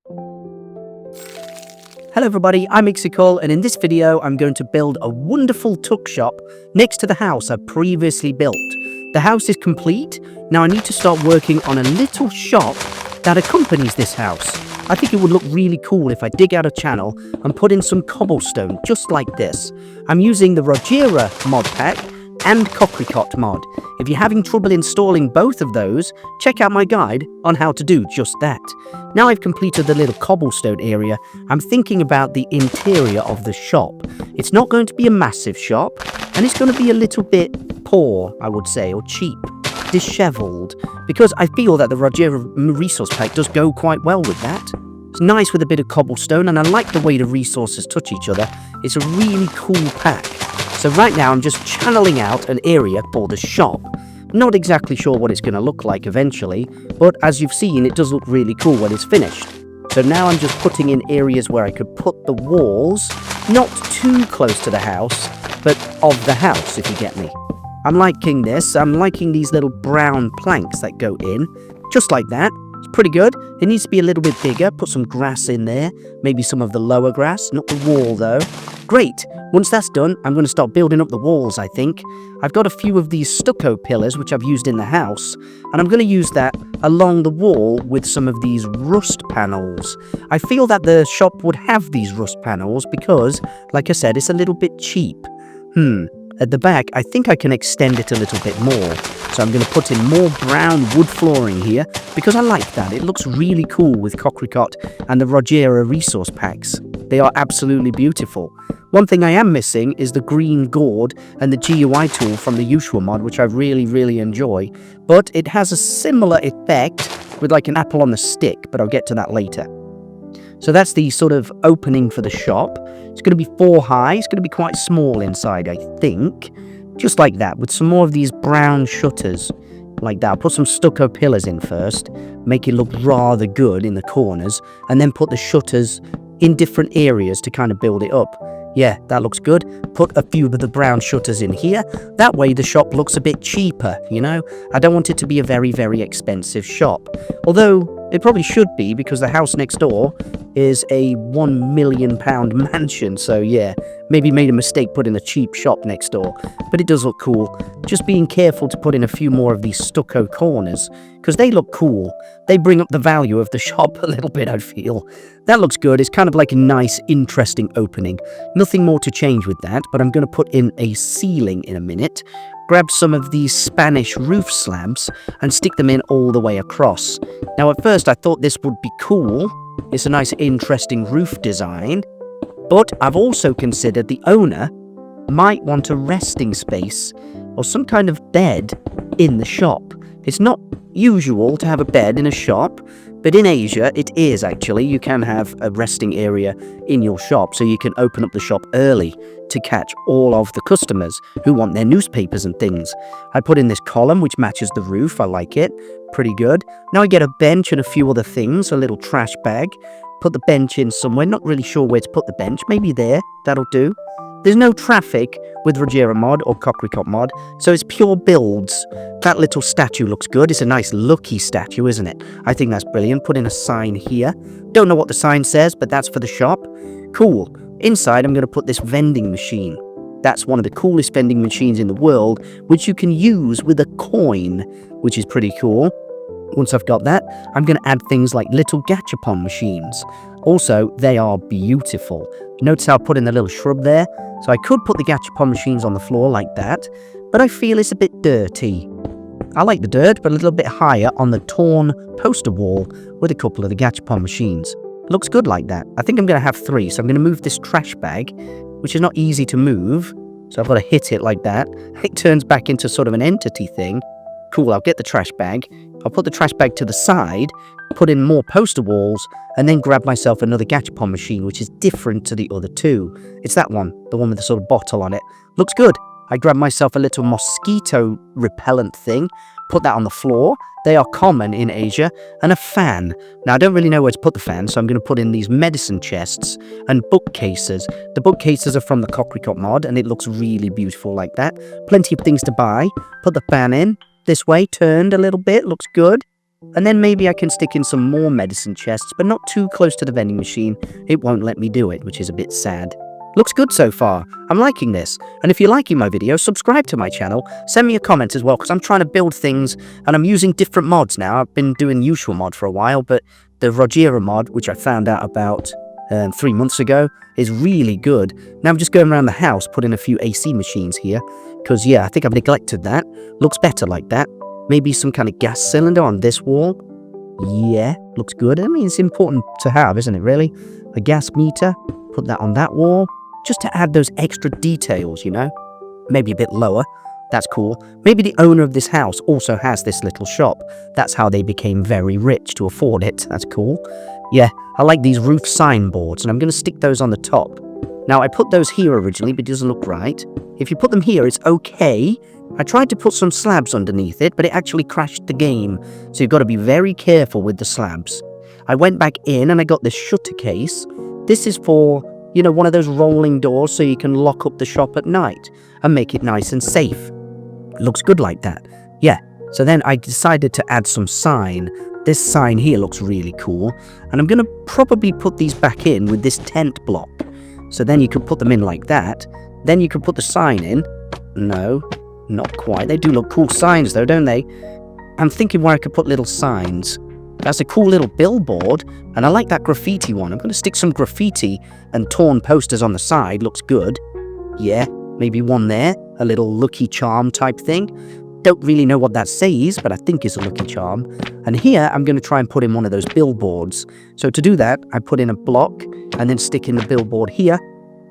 Hello everybody, I'm Ixical, and in this video I'm going to build a wonderful tuck shop next to the house I previously built. The house is complete. Now I need to start working on a little shop that accompanies this house. I think it would look really cool if I dig out a channel and put in some cobblestone just like this. I'm using the Rojiura mod pack and Cocricot mod. If you're having trouble installing both of those, check out my guide on how to do just that. Now I've completed the little cobblestone area, I'm thinking about the interior of the shop. It's not going to be a massive shop, and it's going to be a little bit poor, I would say, or cheap, disheveled, because I feel that the Rojiura resource pack does go quite well with that. It's nice with a bit of cobblestone, and I like the way the resources touch each other. It's a really cool pack. So right now I'm just channeling out an area for the shop. Not exactly sure what it's going to look like eventually, but as you've seen, it does look really cool when it's finished. So now I'm just putting in areas where I could put the walls, not too close to the house, but of the house, if you get me. I'm liking this. I'm liking these little brown planks that go in, just like that. It's pretty good. It needs to be a little bit bigger. Put some grass in there, maybe some of the lower grass, not the wall though. Great. Once that's done, I'm going to start building up the walls, I think. I've got a few of these stucco pillars, which I've used in the house, and I'm going to use that along the wall with some of these rust panels. I feel that the shop would have these rust panels because, like I said, it's a little bit cheap. At the back, I think I can extend it a little bit more. So I'm going to put in more brown wood flooring here because I like that. It looks really cool with Cocricot and the Rojiura resource packs. They are absolutely beautiful. One thing I am missing is the green gourd and the GUI tool from the usual mod, which I really enjoy. But it has a similar effect with like an apple on the stick, but I'll get to that later. So that's the sort of opening for the shop. It's going to be 4 high. It's going to be quite small inside, I think. Just like that, with some more of these brown shutters. Like that. I'll put some stucco pillars in first, make it look rather good in the corners, and then put the shutters in different areas to kind of build it up. Yeah, that looks good. Put a few of the brown shutters in here. That way the shop looks a bit cheaper, you know? I don't want it to be a very expensive shop. Although it probably should be, because the house next door is a £1 million mansion. So yeah, maybe made a mistake putting a cheap shop next door. But it does look cool. Just being careful to put in a few more of these stucco corners, because they look cool. They bring up the value of the shop a little bit, I feel. That looks good. It's kind of like a nice, interesting opening. Nothing more to change with that, but I'm going to put in a ceiling in a minute. Grab some of these Spanish roof slabs and stick them in all the way across. Now at first I thought this would be cool. It's a nice, interesting roof design. But I've also considered the owner might want a resting space or some kind of bed in the shop. It's not usual to have a bed in a shop, but in Asia it is actually. You can have a resting area in your shop, so you can open up the shop early to catch all of the customers who want their newspapers and things. I put in this column which matches the roof. I like it. Pretty good. Now I get a bench and a few other things, a little trash bag. Put the bench in somewhere. Not really sure where to put the bench. Maybe there. That'll do. There's no traffic with Rojiura mod or Cocricot mod, so it's pure builds. That little statue looks good. It's a nice looky statue, isn't it? I think that's brilliant. Put in a sign here. Don't know what the sign says, but that's for the shop. Cool. Inside, I'm going to put this vending machine. That's one of the coolest vending machines in the world, which you can use with a coin, which is pretty cool. Once I've got that, I'm going to add things like little gachapon machines. Also, they are beautiful. Notice how I put in a little shrub there? So I could put the gachapon machines on the floor like that, but I feel it's a bit dirty. I like the dirt, but a little bit higher on the torn poster wall with a couple of the gachapon machines. Looks good like that. I think I'm going to have 3, so I'm going to move this trash bag, which is not easy to move. So I've got to hit it like that. It turns back into sort of an entity thing. Cool, I'll get the trash bag. I'll put the trash bag to the side, put in more poster walls, and then grab myself another gachapon machine, which is different to the other 2. It's that one, the one with the sort of bottle on it. Looks good. I grab myself a little mosquito repellent thing, put that on the floor. They are common in Asia, and a fan. Now, I don't really know where to put the fan, so I'm going to put in these medicine chests and bookcases. The bookcases are from the Cocricot mod, and it looks really beautiful like that. Plenty of things to buy. Put the fan in. This way, turned a little bit. Looks good. And then maybe I can stick in some more medicine chests, but not too close to the vending machine. It won't let me do it, which is a bit sad. Looks good so far. I'm liking this. And if you're liking my video, subscribe to my channel. Send me a comment as well, because I'm trying to build things and I'm using different mods now. I've been doing usual mod for a while, but the Rojiura mod, which I found out about 3 months ago, is really good. Now I'm just going around the house, putting a few AC machines here, because yeah, I think I've neglected that. Looks better like that. Maybe some kind of gas cylinder on this wall. Yeah, looks good. I mean, it's important to have, isn't it, really? A gas meter, put that on that wall, just to add those extra details, you know? Maybe a bit lower. That's cool. Maybe the owner of this house also has this little shop. That's how they became very rich to afford it. That's cool. Yeah, I like these roof signboards, and I'm going to stick those on the top. Now, I put those here originally, but it doesn't look right. If you put them here, it's okay. I tried to put some slabs underneath it, but it actually crashed the game. So you've got to be very careful with the slabs. I went back in and I got this shutter case. This is for, you know, one of those rolling doors so you can lock up the shop at night and make it nice and safe. It looks good like that. Yeah. So then I decided to add some sign. This sign here looks really cool. And I'm going to probably put these back in with this tent block. So then you could put them in like that. Then you could put the sign in. No, not quite. They do look cool signs though, don't they? I'm thinking where I could put little signs. That's a cool little billboard, and I like that graffiti one. I'm going to stick some graffiti and torn posters on the side. Looks good. Yeah, maybe one there. A little Lucky Charm type thing. Don't really know what that says, but I think it's a Lucky Charm. And here, I'm going to try and put in one of those billboards. So to do that, I put in a block, and then stick in the billboard here.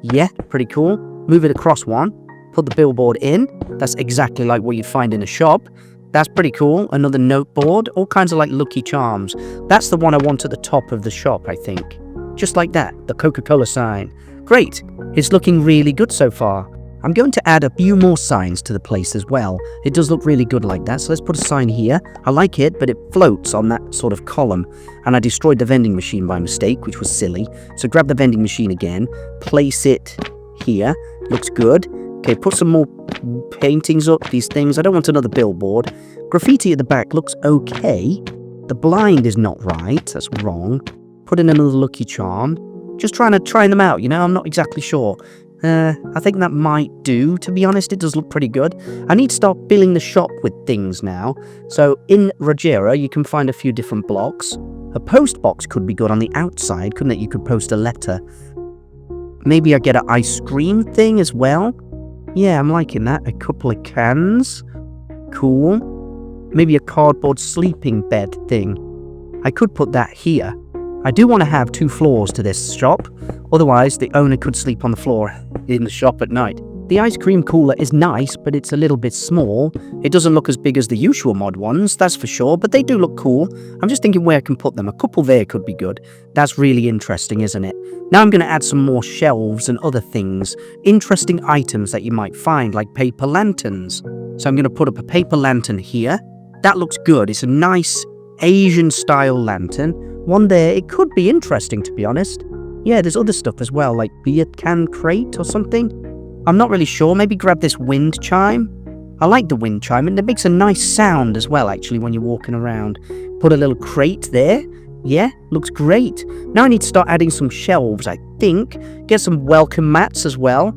Yeah, pretty cool. Move it across one. Put the billboard in. That's exactly like what you'd find in a shop. That's pretty cool. Another note board. All kinds of like Lucky Charms. That's the one I want at the top of the shop, I think. Just like that. The Coca-Cola sign. Great. It's looking really good so far. I'm going to add a few more signs to the place as well. It does look really good like that. So let's put a sign here. I like it, but it floats on that sort of column. And I destroyed the vending machine by mistake, which was silly. So grab the vending machine again. Place it here. Looks good. Okay, put some more paintings up, these things. I don't want another billboard. Graffiti at the back looks okay. The blind is not right. That's wrong. Put in another Lucky Charm. Just trying to try them out, you know? I'm not exactly sure. I think that might do, to be honest. It does look pretty good. I need to start filling the shop with things now. So in Rojiura, you can find a few different blocks. A post box could be good on the outside, couldn't it? You could post a letter. Maybe I get an ice cream thing as well. Yeah, I'm liking that. A couple of cans. Cool. Maybe a cardboard sleeping bed thing. I could put that here. I do want to have 2 floors to this shop. Otherwise, the owner could sleep on the floor in the shop at night. The ice cream cooler is nice, but it's a little bit small. It doesn't look as big as the usual mod ones, that's for sure, but they do look cool. I'm just thinking where I can put them. A couple there could be good. That's really interesting, isn't it? Now I'm going to add some more shelves and other things. Interesting items that you might find, like paper lanterns. So I'm going to put up a paper lantern here. That looks good. It's a nice Asian-style lantern. One there. It could be interesting, to be honest. Yeah, there's other stuff as well, like beer can crate or something. I'm not really sure. Maybe grab this wind chime. I like the wind chime, and it makes a nice sound as well, actually, when you're walking around. Put a little crate there. Yeah, looks great. Now I need to start adding some shelves, I think. Get some welcome mats as well.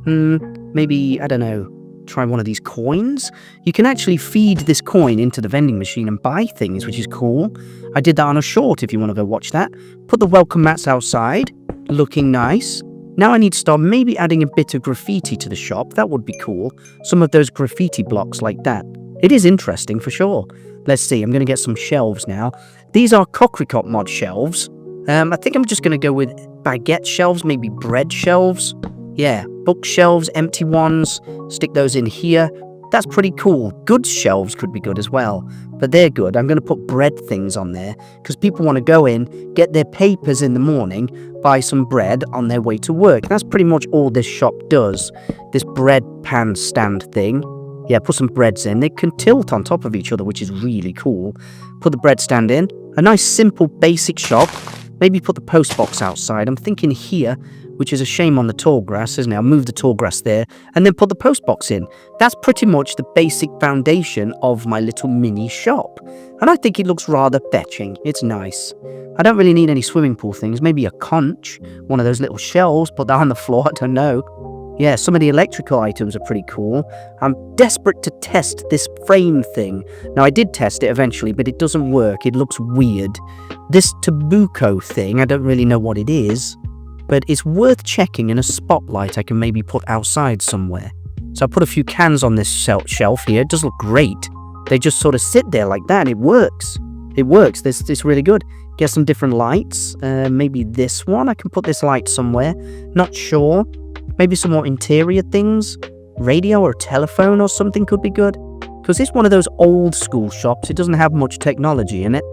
Maybe, I don't know, try one of these coins. You can actually feed this coin into the vending machine and buy things, which is cool. I did that on a short if you want to go watch that. Put the welcome mats outside. Looking nice. Now I need to start maybe adding a bit of graffiti to the shop. That would be cool. Some of those graffiti blocks like that. It is interesting for sure. Let's see. I'm going to get some shelves now. These are Cocricot mod shelves. I think I'm just going to go with baguette shelves, maybe bread shelves. Yeah, bookshelves, empty ones. Stick those in here. That's pretty cool. Goods shelves could be good as well. But they're good. I'm going to put bread things on there because people want to go in, get their papers in the morning, buy some bread on their way to work. That's pretty much all this shop does. This bread pan stand thing. Yeah, put some breads in. They can tilt on top of each other, which is really cool. Put the bread stand in. A nice, simple, basic shop. Maybe put the post box outside. I'm thinking here which is a shame on the tall grass, isn't it? I'll move the tall grass there and then put the post box in. That's pretty much the basic foundation of my little mini shop. And I think it looks rather fetching. It's nice. I don't really need any swimming pool things. Maybe a conch, one of those little shells, put that on the floor, I don't know. Yeah, some of the electrical items are pretty cool. I'm desperate to test this frame thing. Now, I did test it eventually, but it doesn't work. It looks weird. This Tabuco thing, I don't really know what it is, but it's worth checking in a spotlight I can maybe put outside somewhere. So I put a few cans on this shelf here. It does look great. They just sort of sit there like that. It works. It works. It's really good. Get some different lights. Maybe this one. I can put this light somewhere. Not sure. Maybe some more interior things. Radio or telephone or something could be good. Because it's one of those old school shops. It doesn't have much technology in it.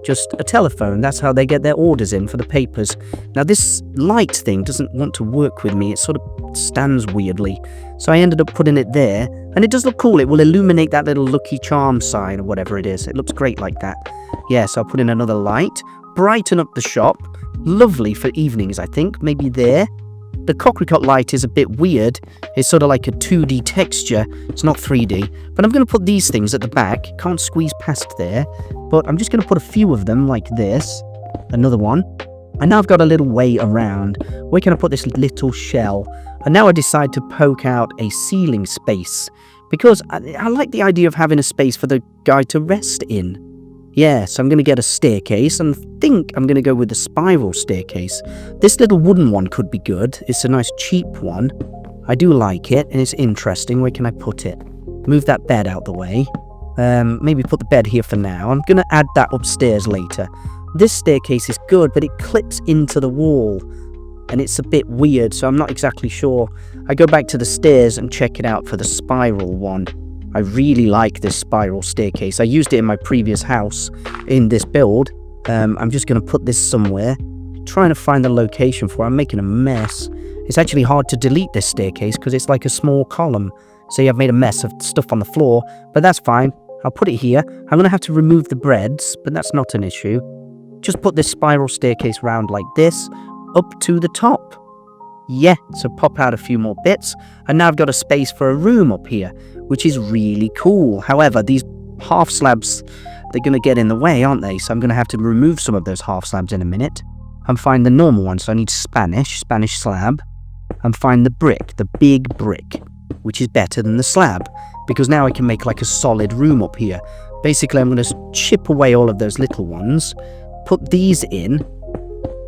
Just a telephone. That's how they get their orders in for the papers. Now this light thing doesn't want to work with me. It sort of stands weirdly. So I ended up putting it there. And it does look cool. It will illuminate that little Lucky Charm sign or whatever it is. It looks great like that. Yeah, so I'll put in another light. Brighten up the shop. Lovely for evenings, I think. Maybe there. The Cocricot light is a bit weird. It's sort of like a 2D texture. It's not 3D. But I'm going to put these things at the back. Can't squeeze past there. But I'm just going to put a few of them like this. Another one. And now I've got a little way around. Where can I put this little shell? And now I decide to poke out a ceiling space. Because I like the idea of having a space for the guy to rest in. Yeah, so I'm going to get a staircase, and think I'm going to go with the spiral staircase. This little wooden one could be good. It's a nice cheap one. I do like it, and it's interesting. Where can I put it? Move that bed out the way. Maybe put the bed here for now. I'm going to add that upstairs later. This staircase is good, but it clips into the wall, and it's a bit weird, so I'm not exactly sure. I go back to the stairs and check it out for the spiral one. I really like this spiral staircase. I used it in my previous house in this build. I'm just going to put this somewhere. Trying to find the location for it. I'm making a mess. It's actually hard to delete this staircase because it's like a small column. See, I've made a mess of stuff on the floor, but that's fine. I'll put it here. I'm going to have to remove the breads, but that's not an issue. Just put this spiral staircase round like this, up to the top. Yeah, so pop out a few more bits, and now I've got a space for a room up here, which is really cool. However, these half slabs, they're going to get in the way, aren't they? So I'm going to have to remove some of those half slabs in a minute. And find the normal one, so I need Spanish slab. And find the brick, the big brick, which is better than the slab, because now I can make like a solid room up here. Basically, I'm going to chip away all of those little ones, put these in,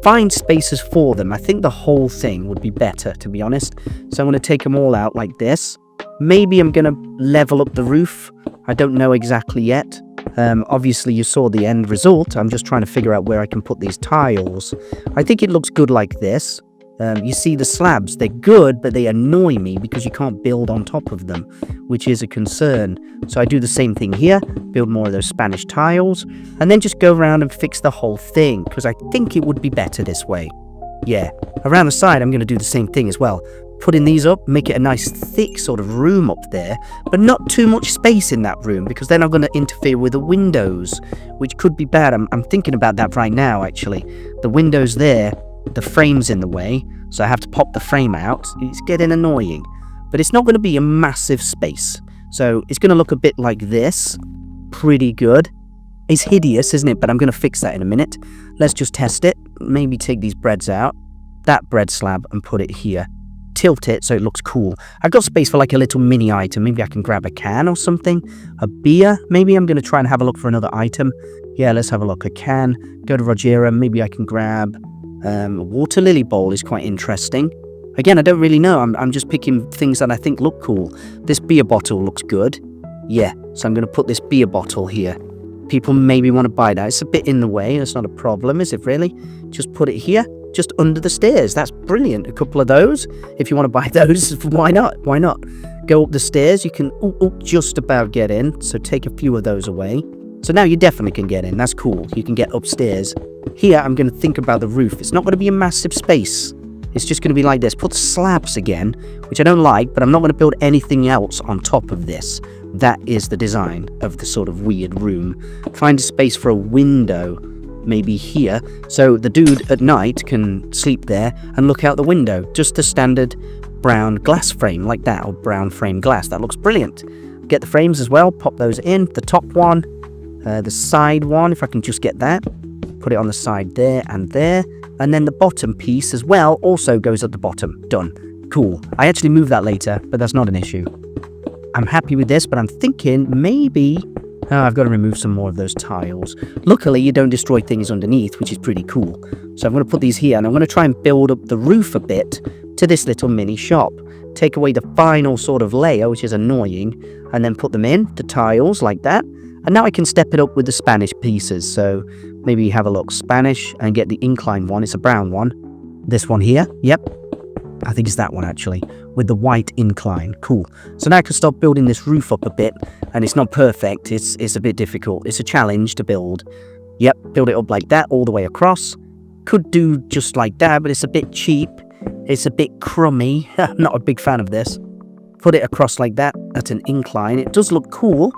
find spaces for them. I think the whole thing would be better, to be honest. So I'm going to take them all out like this. Maybe I'm going to level up the roof. I don't know exactly yet. Obviously, you saw the end result. I'm just trying to figure out where I can put these tiles. I think it looks good like this. You see the slabs, they're good, but they annoy me because you can't build on top of them, which is a concern. So I do the same thing here, build more of those Spanish tiles, and then just go around and fix the whole thing, because I think it would be better this way. Yeah, around the side I'm going to do the same thing as well. Putting these up, make it a nice thick sort of room up there, but not too much space in that room, because then I'm going to interfere with the windows, which could be bad. I'm thinking about that right now, actually. The windows there, the frame's in the way, so I have to pop the frame out. It's getting annoying, but it's not going to be a massive space, so it's going to look a bit like this. Pretty good. It's hideous, isn't it? But I'm going to fix that in a minute. Let's just test it. Maybe take these breads out, that bread slab, and put it here. Tilt it so it looks cool. I've got space for like a little mini item. Maybe I can grab a can or something, a beer. Maybe I'm going to try and have a look for another item. Yeah, let's have a look. A can. Go to Rojiura. Maybe I can grab a water lily bowl. Is quite interesting. Again, I don't really know. I'm just picking things that I think look cool. This beer bottle looks good. Yeah, so I'm going to put this beer bottle here. People maybe want to buy that. It's a bit in the way. That's not a problem, is it really? Just put it here, just under the stairs. That's brilliant. A couple of those. If you want to buy those, why not? Why not? Go up the stairs. You can just about get in. So take a few of those away. So now you definitely can get in. That's cool. You can get upstairs. Here, I'm going to think about the roof. It's not going to be a massive space. It's just going to be like this. Put slabs again, which I don't like, but I'm not going to build anything else on top of this. That is the design of the sort of weird room. Find a space for a window. maybe here, so the dude at night can sleep there and look out the window. Just a standard brown glass frame like that, or brown frame glass. That looks brilliant. Get the frames as well, pop those in. The top one, the side one, if I can just get that. Put it on the side there, and then the bottom piece as well also goes at the bottom. Done. Cool. I actually move that later, but that's not an issue. I'm happy with this, but I'm thinking maybe I've got to remove some more of those tiles. Luckily, you don't destroy things underneath, which is pretty cool. So I'm going to put these here, and I'm going to try and build up the roof a bit to this little mini shop. Take away the final sort of layer, which is annoying, and then put them in, the tiles, like that. And now I can step it up with the Spanish pieces. So maybe have a look, Spanish, and get the incline one. It's a brown one. This one here, yep. I think it's that one, actually, with the white incline. Cool. So now I can start building this roof up a bit, and it's not perfect. It's a bit difficult. It's a challenge to build. Yep, build it up like that all the way across. Could do just like that, but it's a bit cheap. It's a bit crummy. I'm not a big fan of this. Put it across like that at an incline. It does look cool.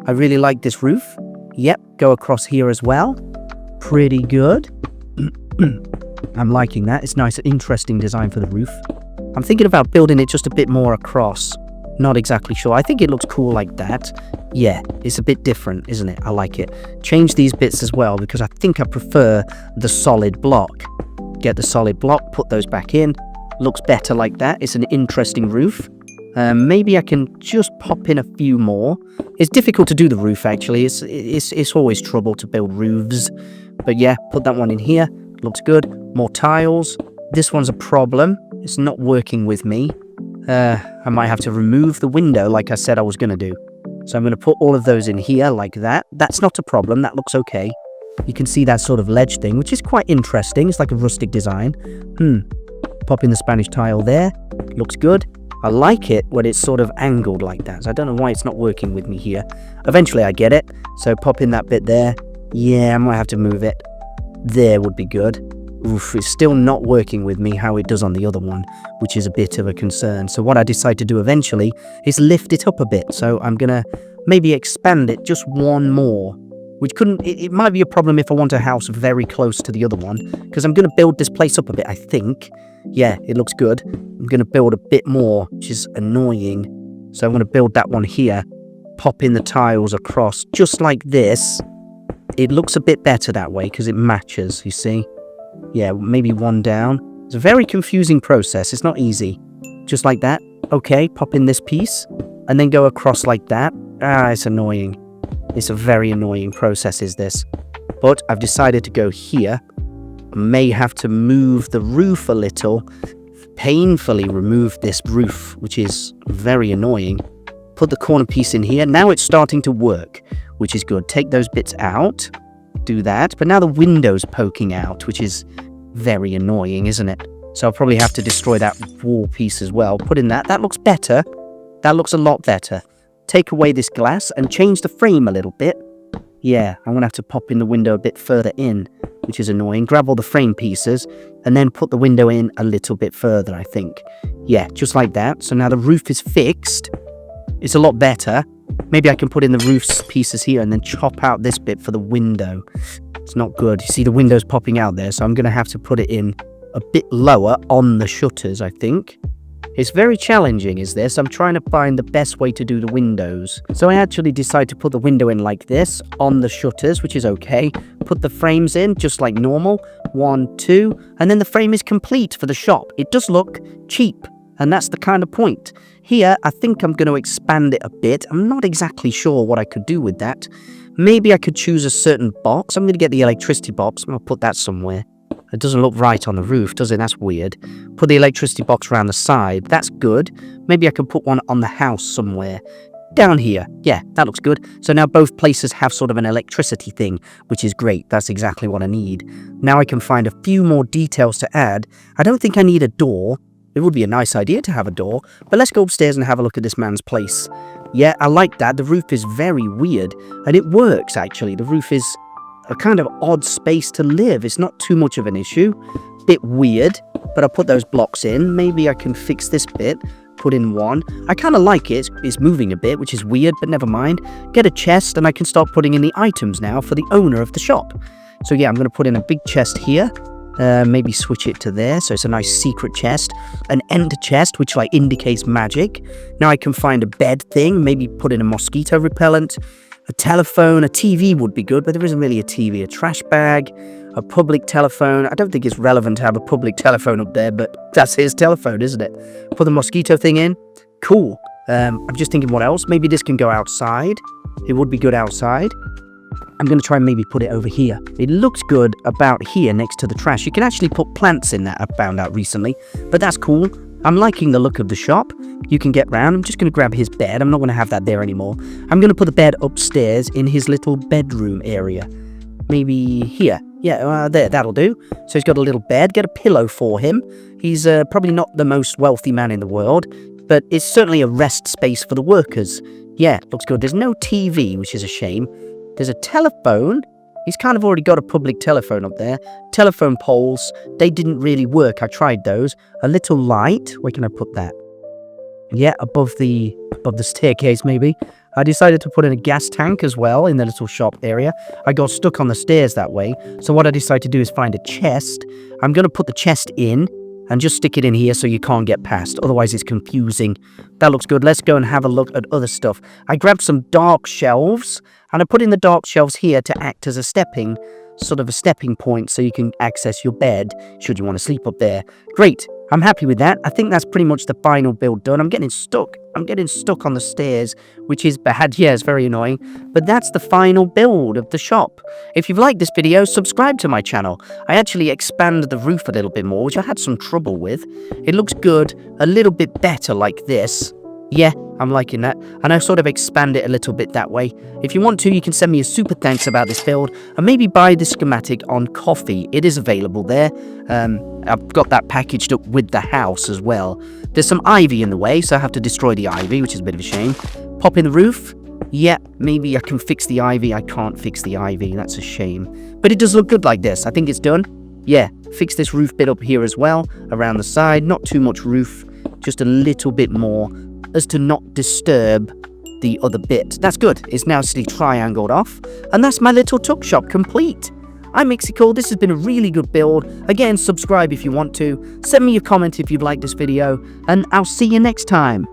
I really like this roof. Yep, go across here as well. Pretty good. I'm liking that. It's nice, interesting design for the roof. I'm thinking about building it just a bit more across. Not exactly sure. I think it looks cool like that. Yeah, it's a bit different, isn't it? I like it. Change these bits as well, because I think I prefer the solid block. Get the solid block, put those back in. Looks better like that. It's an interesting roof. Maybe I can just pop in a few more. It's difficult to do the roof, actually. It's always trouble to build roofs. But yeah, put that one in here. Looks good. More tiles. This one's a problem. It's not working with me. I might have to remove the window like I said I was going to do. So I'm going to put all of those in here like that. That's not a problem. That looks okay. You can see that sort of ledge thing, which is quite interesting. It's like a rustic design. Pop in the Spanish tile there. Looks good. I like it when it's sort of angled like that. So I don't know why it's not working with me here. Eventually I get it. So pop in that bit there. Yeah, I might have to move it. There would be good. Oof, it's still not working with me how it does on the other one, which is a bit of a concern. So what I decide to do eventually is lift it up a bit. So I'm going to maybe expand it just one more, which it might be a problem if I want a house very close to the other one, because I'm going to build this place up a bit, I think. Yeah, it looks good. I'm going to build a bit more, which is annoying. So I'm going to build that one here, pop in the tiles across just like this. It looks a bit better that way because it matches, you see. Yeah, maybe one down. It's a very confusing process. It's not easy. Just like that. Okay, pop in this piece and then go across like that. It's annoying. It's a very annoying process, is this. But I've decided to go here. I may have to move the roof a little. Painfully remove this roof, which is very annoying. Put the corner piece in here. Now it's starting to work, which is good. Take those bits out. Do that. But now the window's poking out, which is very annoying, isn't it? So I'll probably have to destroy that wall piece as well. Put in that. That looks better. That looks a lot better. Take away this glass and change the frame a little bit. Yeah, I'm going to have to pop in the window a bit further in, which is annoying. Grab all the frame pieces and then put the window in a little bit further, I think. Yeah, just like that. So now the roof is fixed. It's a lot better. Maybe I can put in the roof's pieces here and then chop out this bit for the window. It's not good. You see the window's popping out there, so I'm going to have to put it in a bit lower on the shutters, I think. It's very challenging, is this? I'm trying to find the best way to do the windows. So I actually decide to put the window in like this on the shutters, which is okay. Put the frames in just like normal. 1, 2, and then the frame is complete for the shop. It does look cheap, and that's the kind of point. Here, I think I'm going to expand it a bit. I'm not exactly sure what I could do with that. Maybe I could choose a certain box. I'm going to get the electricity box. I'll put that somewhere. It doesn't look right on the roof, does it? That's weird. Put the electricity box around the side. That's good. Maybe I can put one on the house somewhere. Down here. Yeah, that looks good. So now both places have sort of an electricity thing, which is great. That's exactly what I need. Now I can find a few more details to add. I don't think I need a door. It would be a nice idea to have a door, but let's go upstairs and have a look at this man's place. Yeah, I like that. The roof is very weird, and it works, actually. The roof is a kind of odd space to live. It's not too much of an issue. Bit weird, but I'll put those blocks in. Maybe I can fix this bit, put in one. I kind of like it. It's moving a bit, which is weird, but never mind. Get a chest, and I can start putting in the items now for the owner of the shop. So yeah, I'm going to put in a big chest here. Maybe switch it to there, so it's a nice secret chest. An ender chest, which like indicates magic. Now I can find a bed thing, maybe put in a mosquito repellent. A telephone, a TV would be good, but there isn't really a TV. A trash bag, a public telephone. I don't think it's relevant to have a public telephone up there, but that's his telephone, isn't it? Put the mosquito thing in. Cool. I'm just thinking what else. Maybe this can go outside. It would be good outside. I'm going to try and maybe put it over here. It looks good about here next to the trash. You can actually put plants in that, I've found out recently. But that's cool. I'm liking the look of the shop. You can get round. I'm just going to grab his bed. I'm not going to have that there anymore. I'm going to put the bed upstairs in his little bedroom area. Maybe here. Yeah, there, that'll do. So he's got a little bed. Get a pillow for him. He's probably not the most wealthy man in the world, but it's certainly a rest space for the workers. Yeah, looks good. There's no TV, which is a shame. There's a telephone. He's kind of already got a public telephone up there. Telephone poles, they didn't really work. I tried those. A little light. Where can I put that? Yeah, above the staircase maybe. I decided to put in a gas tank as well in the little shop area. I got stuck on the stairs that way. So what I decided to do is find a chest. I'm going to put the chest in and just stick it in here so you can't get past. Otherwise it's confusing. That looks good. Let's go and have a look at other stuff. I grabbed some dark shelves and I put in the dark shelves here to act as a stepping point so you can access your bed should you want to sleep up there. Great. I'm happy with that. I think that's pretty much the final build done. I'm getting stuck on the stairs, which is bad. Yeah, it's very annoying. But that's the final build of the shop. If you've liked this video, subscribe to my channel. I actually expanded the roof a little bit more, which I had some trouble with. It looks good, a little bit better like this. Yeah, I'm liking that. And I sort of expand it a little bit that way. If you want to, you can send me a super thanks about this build and maybe buy the schematic on Ko-fi. It is available there. I've got that packaged up with the house as well. There's some ivy in the way, so I have to destroy the ivy, which is a bit of a shame. Pop in the roof. Yeah, maybe I can fix the ivy. I can't fix the ivy. That's a shame. But it does look good like this. I think it's done. Yeah, fix this roof bit up here as well, around the side. Not too much roof, just a little bit more, as to not disturb the other bit. That's good. It's now still triangled off. And that's my little tuck shop complete. I'm Meticulous. This has been a really good build. Again, subscribe if you want to. Send me a comment if you've liked this video. And I'll see you next time.